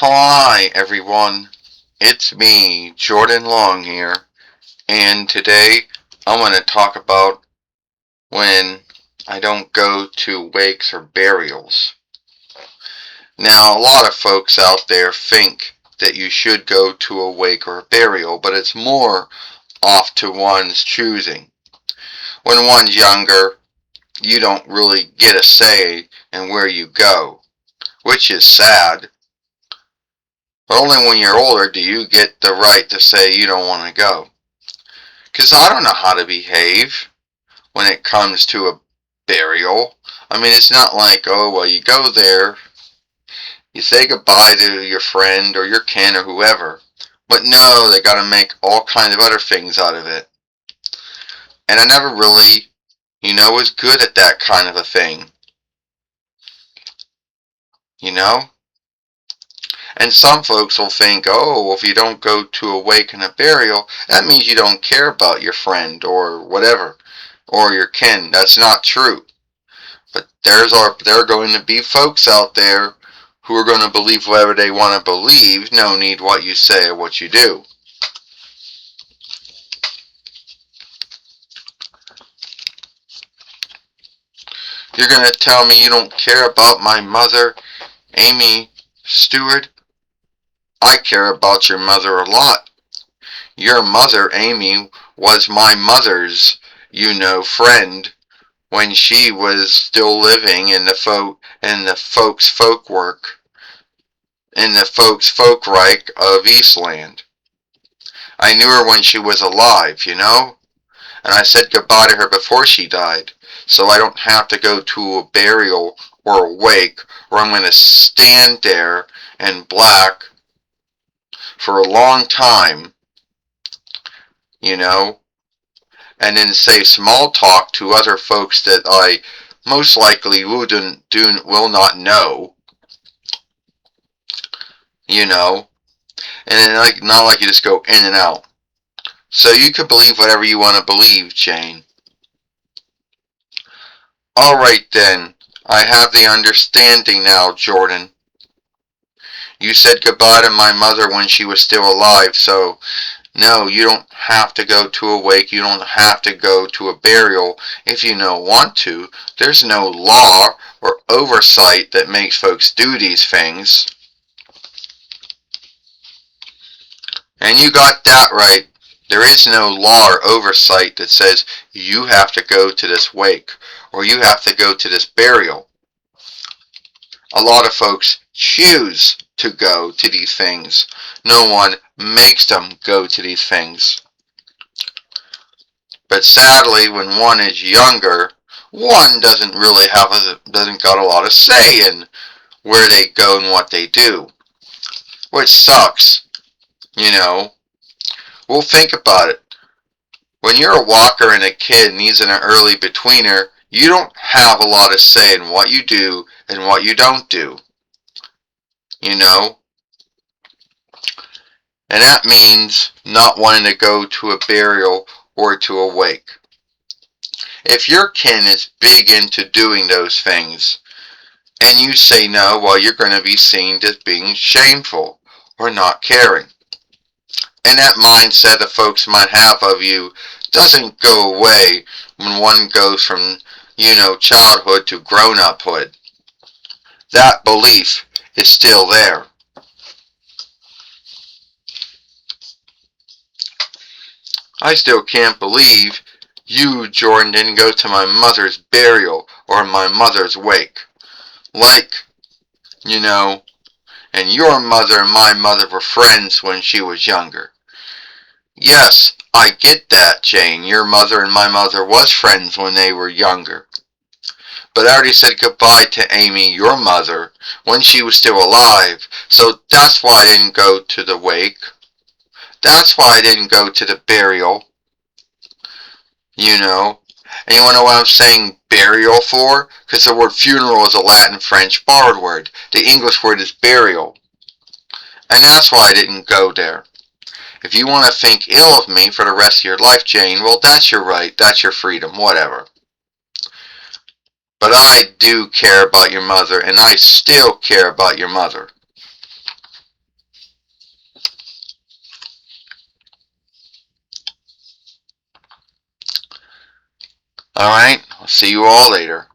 Hi everyone, it's me, Jordan Long here, and today I want to talk about when I don't go to wakes or burials. Now, a lot of folks out there think that you should go to a wake or a burial, but it's more off to one's choosing. When one's younger, you don't really get a say in where you go, which is sad. But only when you're older do you get the right to say you don't want to go. Because I don't know how to behave when it comes to a burial. I mean, it's not like, oh, well, you go there, you say goodbye to your friend or your kin or whoever. But no, they got to make all kinds of other things out of it. And I never really, was good at that kind of a thing. You know? And some folks will think, oh, well, if you don't go to a wake and a burial, that means you don't care about your friend or whatever, or your kin. That's not true. But there are going to be folks out there who are going to believe whatever they want to believe, no need what you say or what you do. You're going to tell me you don't care about my mother, Amy Stewart? I care about your mother a lot. Your mother, Amy, was my mother's, friend when she was still living in the folks folk work in the folks folkreich of Eastland. I knew her when she was alive, and I said goodbye to her before she died, so I don't have to go to a burial or a wake where I'm going to stand there in black for a long time, and then say small talk to other folks that I most likely will not know, and then not like you just go in and out. So you can believe whatever you want to believe, Jane. Alright then, I have the understanding now, Jordan. You said goodbye to my mother when she was still alive, so no, you don't have to go to a wake, you don't have to go to a burial if you don't want to. There's no law or oversight that makes folks do these things. And you got that right. There is no law or oversight that says you have to go to this wake or you have to go to this burial. A lot of folks choose to go to these things. No one makes them go to these things. But sadly, when one is younger, one doesn't got a lot of say in where they go and what they do. Which sucks, Well, think about it. When you're a walker and a kid needs an early betweener, you don't have a lot of say in what you do and what you don't do. And that means not wanting to go to a burial or to a wake. If your kin is big into doing those things, and you say no, well, you're going to be seen as being shameful or not caring. And that mindset that folks might have of you doesn't go away when one goes from, childhood to grown-uphood. That belief is still there. I still can't believe you, Jordan, didn't go to my mother's burial or my mother's wake. And your mother and my mother were friends when she was younger. Yes, I get that, Jane. Your mother and my mother was friends when they were younger. But I already said goodbye to Amy, your mother, when she was still alive, so that's why I didn't go to the wake. That's why I didn't go to the burial. And you want to know what I'm saying burial for? Because the word funeral is a Latin French borrowed word. The English word is burial. And that's why I didn't go there. If you want to think ill of me for the rest of your life, Jane, well, that's your right. That's your freedom. Whatever. But I do care about your mother, and I still care about your mother. Alright, I'll see you all later.